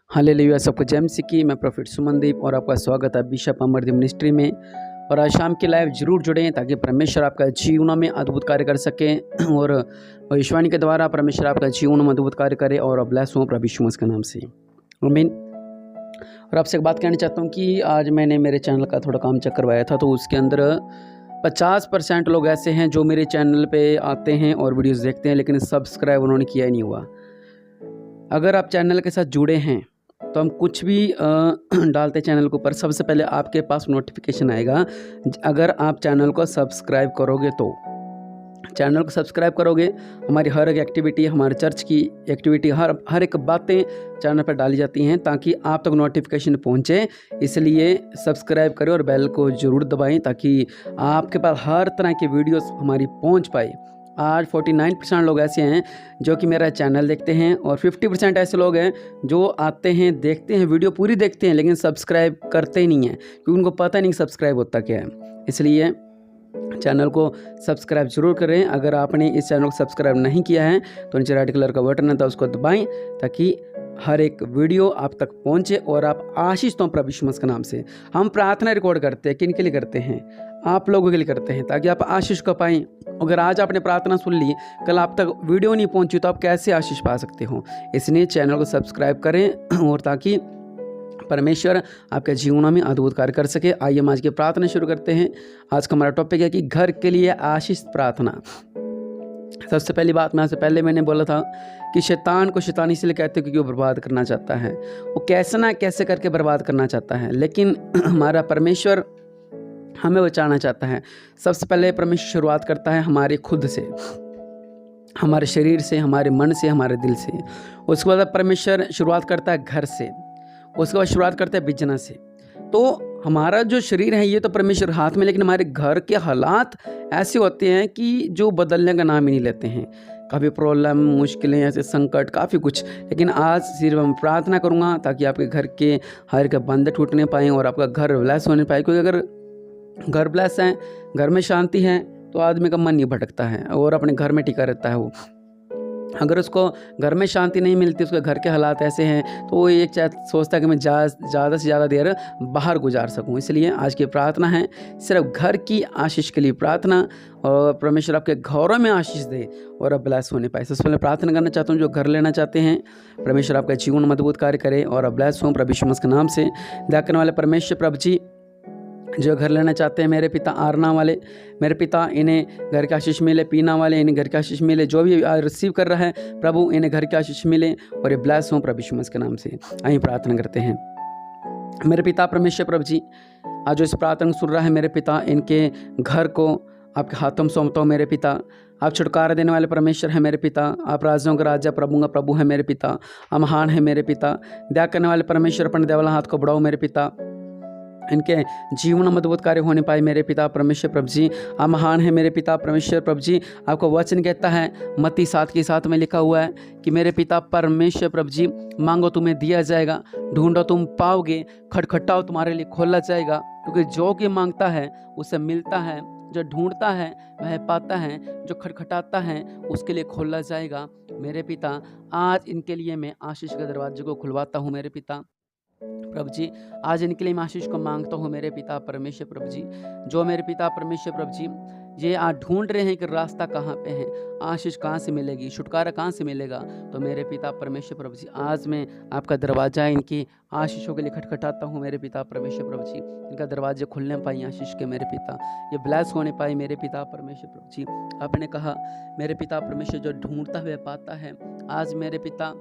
Hallelujah. सबको जय मसीह की। मैं प्रोफेट सुमनदीप और आपका स्वागत है बिशप अमरदीप मिनिस्ट्री में। और आज शाम की लाइव जरूर जुड़ें ताकि परमेश्वर आपका जीवन में अद्भुत कार्य कर सके और भविष्यवाणी के द्वारा परमेश्वर आपका जीवन में अद्भुत कार्य करे और ब्लेस हो प्रभु यीशु मसीह के नाम से, आमीन। और आपसे एक बात कहना चाहता हूँ कि आज मैंने मेरे चैनल का थोड़ा काम चेक करवाया था, तो उसके अंदर 50% लोग ऐसे हैं जो मेरे चैनल पे आते हैं और वीडियोस देखते हैं, लेकिन सब्सक्राइब उन्होंने किया ही नहीं हुआ। अगर आप चैनल के साथ जुड़े हैं तो हम कुछ भी डालते चैनल के ऊपर सबसे पहले आपके पास नोटिफिकेशन आएगा। अगर आप चैनल को सब्सक्राइब करोगे तो चैनल को सब्सक्राइब करोगे, हमारी हर एक एक्टिविटी, हमारे चर्च की एक्टिविटी, हर एक बातें चैनल पर डाली जाती हैं ताकि आप तक नोटिफिकेशन पहुंचे। इसलिए सब्सक्राइब करें और बेल को ज़रूर दबाएं ताकि आपके पास हर तरह की वीडियोस हमारी पहुंच पाए। आज 49% लोग ऐसे हैं जो कि मेरा चैनल देखते हैं और 50% ऐसे लोग हैं जो आते हैं, देखते हैं, वीडियो पूरी देखते हैं, लेकिन सब्सक्राइब करते ही नहीं हैं क्योंकि उनको पता नहीं सब्सक्राइब होता क्या है। इसलिए चैनल को सब्सक्राइब जरूर करें। अगर आपने इस चैनल को सब्सक्राइब नहीं किया है तो नीचे रेड कलर का बटन है, तो उसको दबाएं ताकि हर एक वीडियो आप तक पहुंचे और आप आशीष तो प्रभु यीशु मसीह के नाम से। हम प्रार्थना रिकॉर्ड करते हैं, किन के लिए करते हैं? आप लोगों के लिए करते हैं ताकि आप आशीष को पाएं। अगर आज आपने प्रार्थना सुन ली, कल आप तक वीडियो नहीं पहुंची तो आप कैसे आशीष पा सकते हो? इसलिए चैनल को सब्सक्राइब करें और ताकि परमेश्वर आपके जीवनों में अद्भुत कार्य कर सके। आइए हम आज की प्रार्थना शुरू करते हैं। आज का हमारा टॉपिक है कि घर के लिए आशीष प्रार्थना। सबसे पहली बात, मैं आपसे पहले मैंने बोला था कि शैतान को शैतान इसलिए कहते हैं क्योंकि वो बर्बाद करना चाहता है। वो कैसे ना कैसे करके बर्बाद करना चाहता है, लेकिन हमारा परमेश्वर हमें बचाना चाहता है। सबसे पहले परमेश्वर शुरुआत करता है हमारे खुद से, हमारे शरीर से, हमारे मन से, हमारे दिल से। उसके बाद परमेश्वर शुरुआत करता है घर से, उसके बाद शुरुआत करता है बिजनेस से। तो हमारा जो शरीर है ये तो परमेश्वर हाथ में, लेकिन हमारे घर के हालात ऐसे होते हैं कि जो बदलने का नाम ही नहीं लेते हैं। काफ़ी प्रॉब्लम, मुश्किलें, ऐसे संकट, काफ़ी कुछ। लेकिन आज सिर्फ मैं प्रार्थना करूँगा ताकि आपके घर के हर एक बंधन टूटने पाएँ और आपका घर ब्लेस होने पाए। क्योंकि अगर घर ब्लेस है, घर में शांति है, तो आदमी का मन नहीं भटकता है और अपने घर में टिका रहता है वो। अगर उसको घर में शांति नहीं मिलती, उसके घर के हालात ऐसे हैं, तो वो एक सोचता है कि मैं ज़्यादा से ज़्यादा देर बाहर गुजार सकूं। इसलिए आज की प्रार्थना है सिर्फ घर की आशीष के लिए प्रार्थना, और परमेश्वर आपके घरों में आशीष दे और अब ब्लेस होने पाए। सबसे पहले प्रार्थना करना चाहता हूँ जो घर लेना चाहते हैं, परमेश्वर आपका जीवन में अद्भुत कार्य करे और अब ब्लेस हों प्रभु यीशु मसीह के नाम से। दया करने वाले परमेश्वर प्रभु जी, जो घर लेना चाहते हैं मेरे पिता आरना वाले, मेरे पिता इन्हें घर की आशीष मिले। पीना वाले इन्हें घर की आशीष मिले। जो भी रिसीव कर रहा है प्रभु, इन्हें घर की आशीष मिले और ये ब्लेस हों प्रभु यीशु मसीह के नाम से। आइए प्रार्थना करते हैं। मेरे पिता परमेश्वर प्रभु जी, आज जो इस प्रार्थना सुन रहा है मेरे पिता, इनके घर को आपके हाथों में सौंपता हूँ मेरे पिता। आप छुटकारा देने वाले परमेश्वर है मेरे पिता। आप राजाओं का राजा, प्रभु का प्रभु है मेरे पिता। आप महान है मेरे पिता। दया करने वाले परमेश्वर, अपने देवला हाथ को बढ़ाओ मेरे पिता। इनके जीवन में अद्भुत कार्य होने पाए मेरे पिता परमेश्वर प्रभु जी। आप महान है मेरे पिता परमेश्वर प्रभु जी। आपका वचन कहता है मत्ती 7:7 में लिखा हुआ है कि मेरे पिता परमेश्वर प्रभु जी, मांगो तुम्हें दिया जाएगा, ढूंढो तुम पाओगे, खटखटाओ तुम्हारे लिए खोला जाएगा। क्योंकि जो कि मांगता है उसे मिलता है, जो ढूंढता है वह पाता है, जो खटखटाता है उसके लिए खोला जाएगा। मेरे पिता, आज इनके लिए मैं आशीष के दरवाजे को खुलवाता हूँ मेरे पिता प्रभु जी। आज इनके लिए मैं आशीष को मांगता हूँ मेरे पिता परमेश्वर प्रभु जी। जो मेरे पिता परमेश्वर प्रभु जी ये आज ढूंढ रहे हैं कि रास्ता कहाँ पे है, आशीष कहाँ से मिलेगी, छुटकारा कहाँ से मिलेगा, तो मेरे पिता परमेश्वर प्रभु जी, आज मैं आपका दरवाजा इनकी आशीषों के लिए खटखटाता हूँ मेरे पिता परमेश्वर प्रभु जी। इनका दरवाजे खुलने पाए आशीष के मेरे पिता, ये ब्लेस होने पाए मेरे पिता परमेश्वर प्रभु जी। आपने कहा मेरे पिता परमेश्वर जो ढूंढता हुआ पाता है। आज मेरे पिता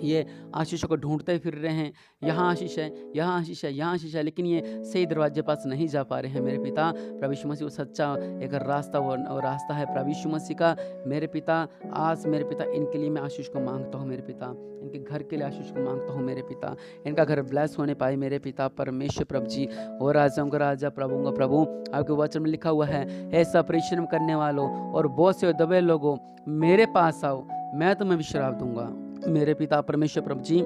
ये आशीषों को ढूंढते फिर रहे हैं, यहाँ आशीष है, यहाँ आशीष है, यहाँ आशीष है, लेकिन ये सही दरवाजे पास नहीं जा पा रहे हैं मेरे पिता। प्रभु यीशु मसीह वो सच्चा एक रास्ता, वो रास्ता है प्रभु यीशु मसीह का मेरे पिता। आज मेरे पिता इनके लिए मैं आशीष को मांगता हूँ मेरे पिता, इनके घर के लिए आशीष को मांगता हूँ मेरे पिता। इनका घर ब्लेस होने पाए मेरे पिता परमेश्वर प्रभु जी। और राजाओं का राजा, प्रभु का प्रभु, आपके वचन में लिखा हुआ है, ऐसा परिश्रम करने वालों और बोझ से दबे लोगों मेरे पास आओ, मैं तुम्हें विश्राम दूंगा। मेरे पिता परमेश्वर प्रभु जी,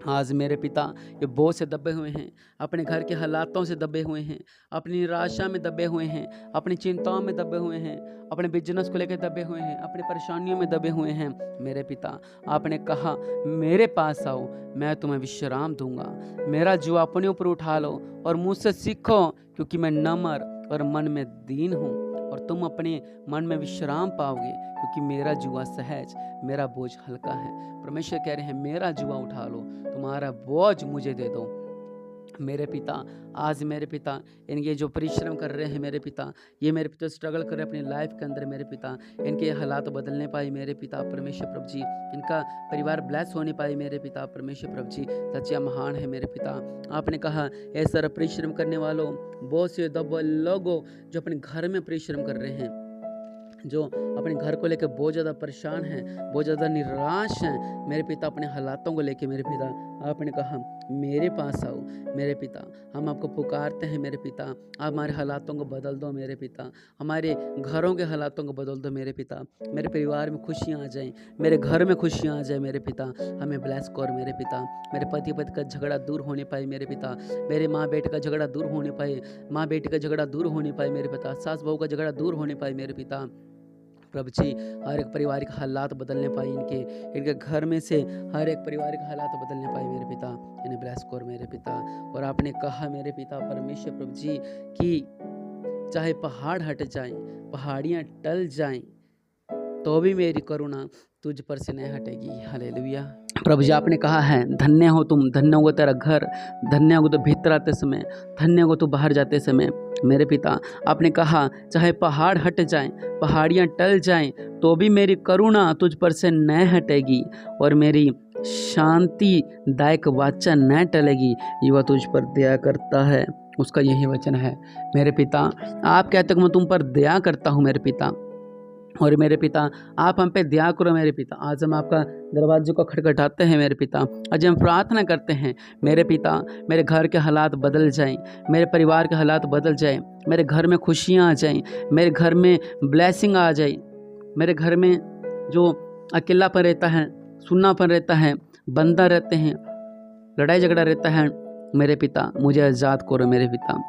आज मेरे पिता ये बोझ से दबे हुए हैं, अपने घर के हालातों से दबे हुए हैं, अपनी निराशा में दबे हुए हैं, अपनी चिंताओं में दबे हुए हैं, अपने बिजनेस को लेकर दबे हुए हैं, अपनी परेशानियों में दबे हुए हैं। मेरे पिता, आपने कहा मेरे पास आओ, मैं तुम्हें विश्राम दूंगा। मेरा जुआ अपने ऊपर उठा लो और मुझसे सीखो, क्योंकि मैं नम्र और मन में दीन हूँ, और तुम अपने मन में विश्राम पाओगे, क्योंकि मेरा जुआ सहज, मेरा बोझ हल्का है। परमेश्वर कह रहे हैं मेरा जुआ उठा लो, तुम्हारा बोझ मुझे दे दो। मेरे पिता, आज मेरे पिता इनके जो परिश्रम कर रहे हैं मेरे पिता, ये मेरे पिता स्ट्रगल कर रहे हैं अपनी लाइफ के अंदर मेरे पिता, इनके हालात बदलने पाए मेरे पिता परमेश्वर प्रभु जी, इनका परिवार ब्लेस होने पाए मेरे पिता परमेश्वर प्रभु जी। सच्चा महान है मेरे पिता। आपने कहा ऐसा परिश्रम करने वालों, बहुत से लोगों जो अपने घर में परिश्रम कर रहे हैं, जो अपने घर को लेकर बहुत ज़्यादा परेशान हैं, बहुत ज़्यादा निराश हैं मेरे पिता, अपने हालातों को लेकर मेरे पिता, आपने कहा मेरे पास आओ मेरे पिता। हम आपको पुकारते हैं मेरे पिता, आप हमारे हालातों को बदल दो मेरे पिता, हमारे घरों के हालातों को बदल दो मेरे पिता। मेरे परिवार में खुशियाँ आ जाएं, मेरे घर में खुशियाँ आ जाए मेरे पिता, हमें ब्लेस कर मेरे पिता। मेरे पति का झगड़ा दूर होने पाए मेरे पिता, मेरे माँ बेटे का झगड़ा दूर होने पाए, माँ बेटे का झगड़ा दूर होने पाए मेरे पिता, सास बहू का झगड़ा दूर होने पाए मेरे पिता प्रभु जी। हर एक पारिवारिक हालात बदलने पाए इनके घर में से हर एक पारिवारिक हालात बदलने पाए मेरे पिता, इन्हें ब्लेस कर मेरे पिता। और आपने कहा मेरे पिता परमेश्वर प्रभु जी कि चाहे पहाड़ हट जाएं, पहाड़ियां टल जाएं, तो भी मेरी करुणा तुझ पर से नहीं हटेगी। हालेलुया। प्रभु जी, आपने कहा है धन्य हो तुम, धन्य हो तेरा घर, धन्य हो तो भीतर आते समय, धन्य हो तो बाहर जाते समय मेरे पिता। आपने कहा चाहे पहाड़ हट जाएं, पहाड़ियां टल जाएं, तो भी मेरी करुणा तुझ पर से न हटेगी, और मेरी शांतिदायक वाचा न टलेगी। युवा तुझ पर दया करता है, उसका यही वचन है मेरे पिता। आप कहते हो मैं तुम पर दया करता हूँ मेरे पिता, और मेरे पिता आप हम पे दया करो मेरे पिता। आज हम आपका दरवाजे को खटखटाते हैं मेरे पिता, आज हम प्रार्थना करते हैं मेरे पिता, मेरे घर के हालात बदल जाएं, मेरे परिवार के हालात बदल जाएं, मेरे घर में खुशियाँ आ जाएं, मेरे घर में ब्लेसिंग आ जाए, मेरे घर में जो अकेलापन रहता है, सुन्नापन रहता है, बंदा रहते हैं, लड़ाई झगड़ा रहता है मेरे पिता, मुझे आज़ाद करो मेरे पिता।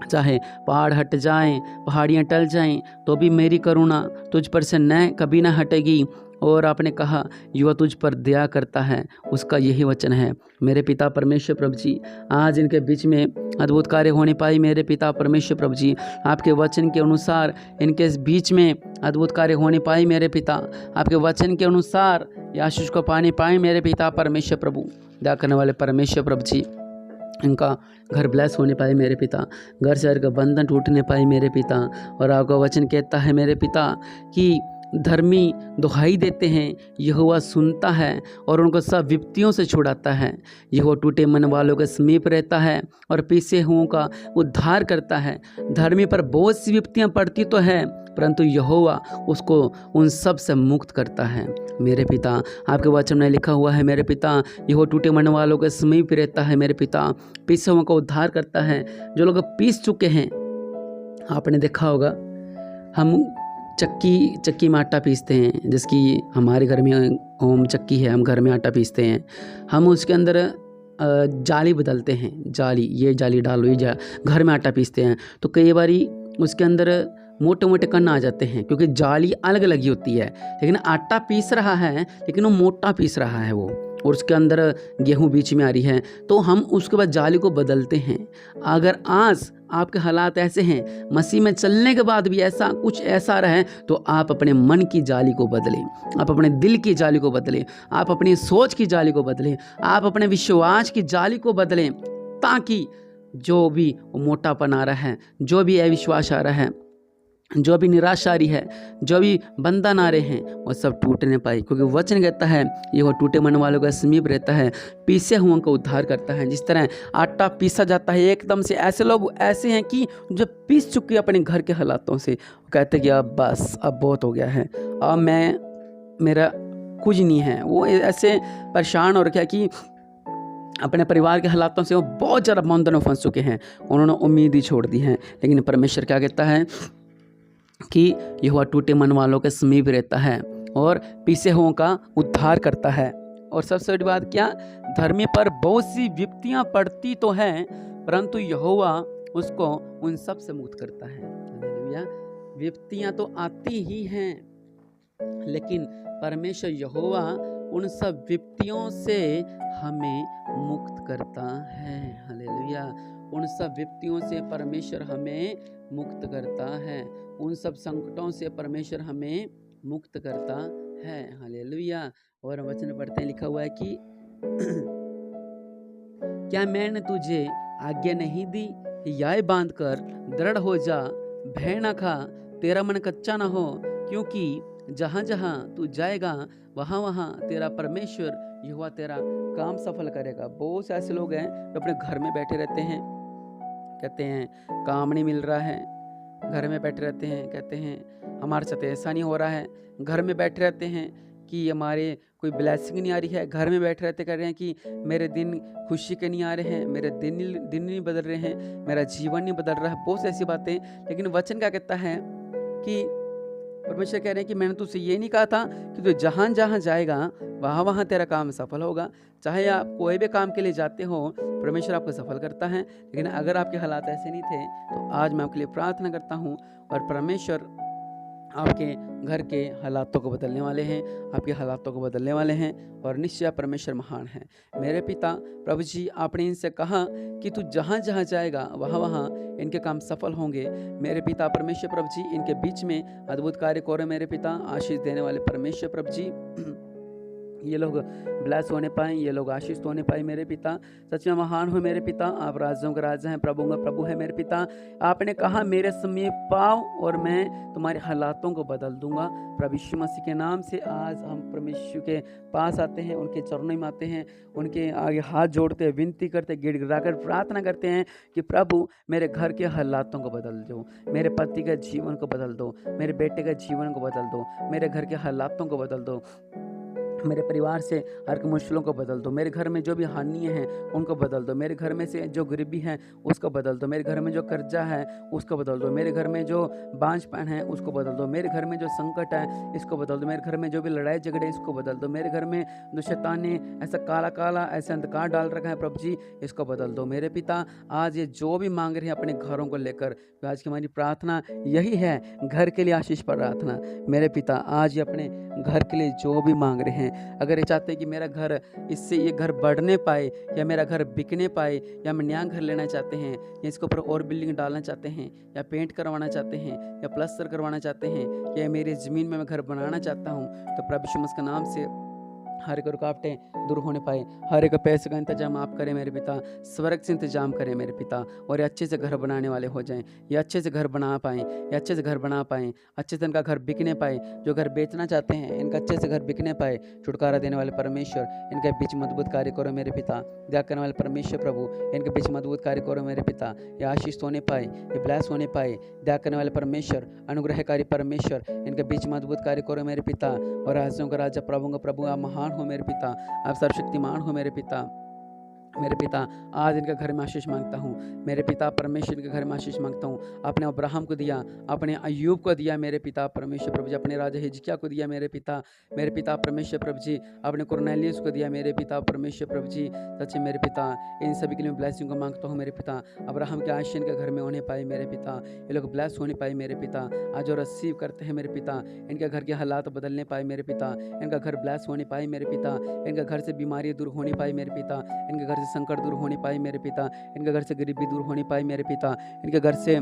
चाहे पहाड़ हट जाएं, पहाड़ियाँ टल जाएं, तो भी मेरी करुणा तुझ पर से न कभी न हटेगी। और आपने कहा युवा तुझ पर दया करता है, उसका यही वचन है मेरे पिता परमेश्वर प्रभु जी। आज इनके बीच में अद्भुत कार्य होने पाई मेरे पिता परमेश्वर प्रभु जी, आपके वचन के अनुसार इनके बीच में अद्भुत कार्य होने पाई मेरे पिता, आपके वचन के अनुसार आशीष को पाने पाए मेरे पिता परमेश्वर प्रभु। दया करने वाले परमेश्वर प्रभु जी, इनका घर ब्लेस होने पाए मेरे पिता, घर से घर का बंधन टूटने पाए मेरे पिता। और आपका वचन कहता है मेरे पिता कि धर्मी दुहाई देते हैं, यहोवा सुनता है और उनको सब विपत्तियों से छुड़ाता है। यहोवा टूटे मन वालों के समीप रहता है और पीछे हुओं का उद्धार करता है। धर्मी पर बहुत सी विपत्तियाँ पड़ती तो है, परंतु यहोवा उसको उन सब से मुक्त करता है मेरे पिता। आपके वचन में लिखा हुआ है मेरे पिता, यहोवा टूटे मन वालों के समीप रहता है मेरे पिता, पीछे हुओं का उद्धार करता है। जो लोग पीस चुके हैं, आपने देखा होगा हम चक्की में आटा पीसते हैं, जिसकी हमारे घर में होम चक्की है, हम घर में आटा पीसते हैं, हम उसके अंदर जाली बदलते हैं, जाली ये जाली डालो, ये घर में आटा पीसते हैं तो कई बारी उसके अंदर मोटे मोटे कण आ जाते हैं, क्योंकि जाली अलग अलग ही होती है, लेकिन आटा पीस रहा है लेकिन वो मोटा पीस रहा है वो, और उसके अंदर गेहूं बीच में आ रही है, तो हम उसके बाद जाली को बदलते हैं। अगर आज आपके हालात ऐसे हैं, मसीह में चलने के बाद भी ऐसा कुछ ऐसा रहे, तो आप अपने मन की जाली को बदलें, आप अपने दिल की जाली को बदलें, आप अपनी सोच की जाली को बदलें, आप अपने विश्वास की जाली को बदलें, ताकि जो भी मोटापन आ रहा है, जो भी अविश्वास आ रहा है, जो भी निराशा आ रही है, जो भी बंधन आ रहे हैं, वो सब टूटने पाए, क्योंकि वचन कहता है ये वो टूटे मन वालों का समीप रहता है, पीसे हुओं का उद्धार करता है। जिस तरह आटा पीसा जाता है एकदम से, ऐसे लोग ऐसे हैं कि जो पीस चुके अपने घर के हालातों से, वो कहते हैं कि अब बस, अब बहुत हो गया है, अब मेरा कुछ नहीं है। वो ऐसे परेशान हो रखा है कि अपने परिवार के हालातों से वो बहुत ज़्यादा बंधन में फंस चुके हैं, उन्होंने उम्मीद ही छोड़ दी है। लेकिन परमेश्वर क्या कहता है कि यहोवा टूटे मन वालों के समीप रहता है और पीसे हुओं का उद्धार करता है। और सबसे बड़ी बात क्या, धर्मी पर बहुत सी विपत्तियां पड़ती तो हैं, परंतु यहोवा उसको उन सब से मुक्त करता है। हालेलुया। विपत्तियां तो आती ही हैं, लेकिन परमेश्वर यहोवा उन सब विपत्तियों से हमें मुक्त करता है। हालेलुया। उन सब विपत्तियों से परमेश्वर हमें मुक्त करता है, उन सब संकटों से परमेश्वर हमें मुक्त करता है। हालेलुया। और वचन पढ़ते हैं, लिखा हुआ है कि क्या मैंने तुझे आज्ञा नहीं दी, याय बांध कर दृढ़ हो जा, भय न खा, तेरा मन कच्चा न हो, क्योंकि जहाँ जहाँ तू जाएगा वहाँ वहाँ तेरा परमेश्वर यहोवा तेरा काम सफल करेगा। बहुत से ऐसे लोग हैं जो अपने घर में बैठे रहते हैं, कहते हैं काम नहीं मिल रहा है, घर में बैठे रहते हैं, कहते हैं हमारे साथ ऐसा नहीं हो रहा है, घर में बैठे रहते हैं कि हमारे कोई ब्लेसिंग नहीं आ रही है, घर में बैठे रहते कह रहे हैं कि मेरे दिन खुशी के नहीं आ रहे हैं, मेरे दिन नहीं बदल रहे हैं, मेरा जीवन नहीं बदल रहा है, बहुत सी ऐसी बातें। लेकिन वचन क्या कहता है कि परमेश्वर कह रहे हैं कि मैंने तुझसे ये नहीं कहा था कि तू जहाँ जहाँ जाएगा वहाँ वहाँ तेरा काम सफल होगा। चाहे आप कोई भी काम के लिए जाते हो, परमेश्वर आपको सफल करता है। लेकिन अगर आपके हालात ऐसे नहीं थे तो आज मैं आपके लिए प्रार्थना करता हूँ, और परमेश्वर आपके घर के हालातों को बदलने वाले हैं, आपके हालातों को बदलने वाले हैं, और निश्चय परमेश्वर महान है। मेरे पिता प्रभु जी, आपने इनसे कहा कि तू जहाँ जहाँ जाएगा वहाँ वहाँ इनके काम सफल होंगे। मेरे पिता परमेश्वर प्रभु जी, इनके बीच में अद्भुत कार्य करो मेरे पिता। आशीष देने वाले परमेश्वर प्रभु जी, ये लोग ब्लेस होने पाए, ये लोग आशीष होने पाए मेरे पिता। सच में महान हो मेरे पिता, आप राजाओं का राजा हैं, प्रभुओं का प्रभु है मेरे पिता। आपने कहा मेरे समीप पाओ और मैं तुम्हारे हालातों को बदल दूंगा। प्रभु यीशु मसीह के नाम से आज हम परमेश्वर के पास आते हैं, उनके चरणों में आते हैं, उनके आगे हाथ जोड़ते, विनती करते, गिड़गिड़ाकर प्रार्थना करते हैं कि प्रभु मेरे घर के हालातों को बदल दो, मेरे पति के जीवन को बदल दो, मेरे बेटे के जीवन को बदल दो, मेरे घर के हालातों को बदल दो, मेरे परिवार से हर मुश्किलों को बदल दो, मेरे घर में जो भी हानियाँ हैं उनको बदल दो, मेरे घर में से जो गरीबी है उसको बदल दो, मेरे घर में जो कर्जा है उसको बदल दो, मेरे घर में जो बांझपन है उसको बदल दो, मेरे घर में जो संकट है इसको बदल दो, मेरे घर में जो भी लड़ाई झगड़े इसको बदल दो, मेरे घर में जो शैतान ने ऐसा काला काला ऐसा अंधकार डाल रखा है प्रभु जी इसको बदल दो। मेरे पिता आज ये जो भी मांग रहे हैं अपने घरों को लेकर, आज की हमारी प्रार्थना यही है, घर के लिए आशीष प्रार्थना। मेरे पिता आज ये अपने घर के लिए जो भी मांग रहे हैं, अगर ये चाहते हैं कि मेरा घर इससे ये घर बढ़ने पाए, या मेरा घर बिकने पाए, या मैं नया घर लेना चाहते हैं, या इसके ऊपर और बिल्डिंग डालना चाहते हैं, या पेंट करवाना चाहते हैं, या प्लास्टर करवाना चाहते हैं, या मेरी ज़मीन में मैं घर बनाना चाहता हूँ, तो प्रभु यीशु मसीह के नाम से हर एक रुकावटें दूर होने पाए, हर एक पैसे का इंतजाम आप करें मेरे पिता, स्वर्ग से इंतजाम करें मेरे पिता, और ये अच्छे से घर बनाने वाले हो जाएं, ये अच्छे से घर बना पाएँ, ये अच्छे से घर बना पाएँ, अच्छे से इनका घर बिकने पाए, जो घर बेचना चाहते हैं इनका अच्छे से घर बिकने पाए। छुटकारा देने वाले परमेश्वर इनके बीच मजबूत कार्य करो मेरे पिता, दया करने वाले परमेश्वर प्रभु इनके बीच मजबूत कार्य करो मेरे पिता, ये आशीष होने पाए, ये ब्लेस होने पाए। दया करने वाले परमेश्वर, अनुग्रहकारी परमेश्वर इनके बीच मजबूत कार्य करो मेरे पिता, और राजाओं का राजा, प्रभुओं का प्रभु, आप महान हो मेरे पिता, आप सर्वशक्तिमान हो मेरे पिता। मेरे पिता आज इनके घर में आशीष मांगता हूँ मेरे पिता परमेश्वर, इनके घर में आशीष मांगता हूँ। आपने अब्राहम को दिया, अपने अय्यूब को दिया मेरे पिता परमेश्वर प्रभु जी, अपने राजा हिजकिय्याह को दिया मेरे पिता परमेश्वर प्रभु जी, आपने कुरनेलियुस को दिया मेरे पिता परमेश्वर प्रभु जी। सच्चे मेरे पिता इन सभी के लिए ब्लेसिंग को मांगता हूँ मेरे पिता। अब्राहम के आशीष इनके घर में होने पाए मेरे पिता, ये लोग ब्लेस होने पाए मेरे पिता। आज जो रिसीव करते हैं मेरे पिता, इनके घर के हालात बदलने पाए मेरे पिता, इनका घर ब्लेस होने पाए मेरे पिता, इनके घर से बीमारी दूर होने पाई मेरे पिता, इनके घर से संकट दूर होने पाए मेरे पिता, इनके घर से गरीबी दूर होने पाई मेरे पिता, इनके घर से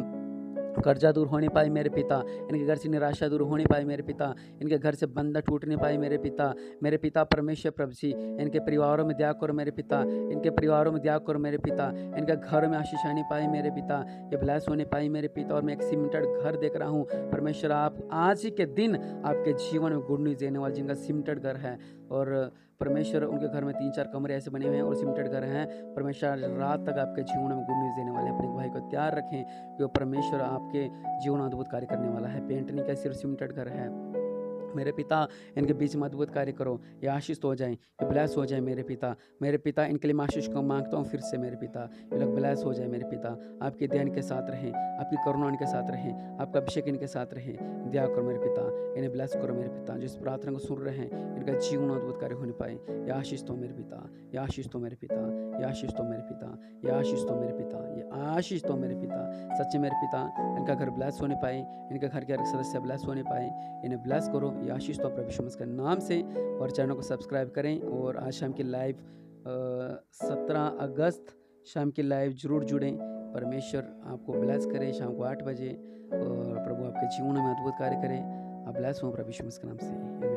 कर्जा दूर होने पाए मेरे पिता, इनके घर से निराशा दूर होने पाए मेरे पिता, इनके घर से बंधा टूटने पाए मेरे पिता परमेश्वर प्रभु जी। इनके परिवारों में दया करो मेरे पिता, इनके परिवारों में दया करो मेरे पिता, इनके घर में आशीष आने पाए मेरे पिता, ये ब्लेस होने पाए मेरे पिता। और मैं एक सीमेंटेड घर देख रहा हूँ परमेश्वर, आप आज ही के दिन आपके जीवन में गुड न्यूज़ देने वाले जिनका सीमेंटेड घर है, और परमेश्वर उनके घर में 3-4 कमरे ऐसे बने हुए हैं और सीमेंटेड घर हैं। परमेश्वर रात तक आपके जीवन में गुड न्यूज़ देने वाले हैं। अपने भाई को तैयार रखें कि वो परमेश्वर आपके जीवन में अद्भुत कार्य करने वाला है। पेंट नहीं क्या, सिर्फ सीमेंटेड घर है। मेरे पिता इनके बीच में अद्भुत कार्य करो, ये आशीष हो जाएं, ये ब्लेस हो जाए मेरे पिता इनके लिए मैं आशीष को मांगता हूँ फिर से मेरे पिता, ये लोग ब्लेस हो जाए मेरे पिता। आपकी दया इनके साथ रहें, आपकी करुणा इनके साथ रहें, आपका अभिषेक इनके साथ रहे। दया करो मेरे पिता, इन्हें ब्लेस करो मेरे पिता। जिस प्रार्थना को सुन रहे हैं इनका जीवन अद्भुत कार्य होने पाए। ये आशीष तो मेरे पिता, ये आशीष तो मेरे पिता, ये आशीष तो मेरे पिता, ये आशीष तो मेरे पिता, ये आशीष तो मेरे पिता। सच्चे मेरे पिता, इनका घर ब्लेस होने पाए, इनके घर के हर सदस्य ब्लेस होने पाए। इन्हें ब्लेस करो, ये आशीष तो प्रभु यीशु मसीह के नाम से। और चैनल को सब्सक्राइब करें और आज शाम की लाइव 17 अगस्त शाम की लाइव जरूर जुड़ें। परमेश्वर आपको ब्लेस करे शाम को 8 बजे, और प्रभु आपके जीवन में अद्भुत कार्य करें। आप ब्लेस हों प्रभु यीशु मसीह के नाम से।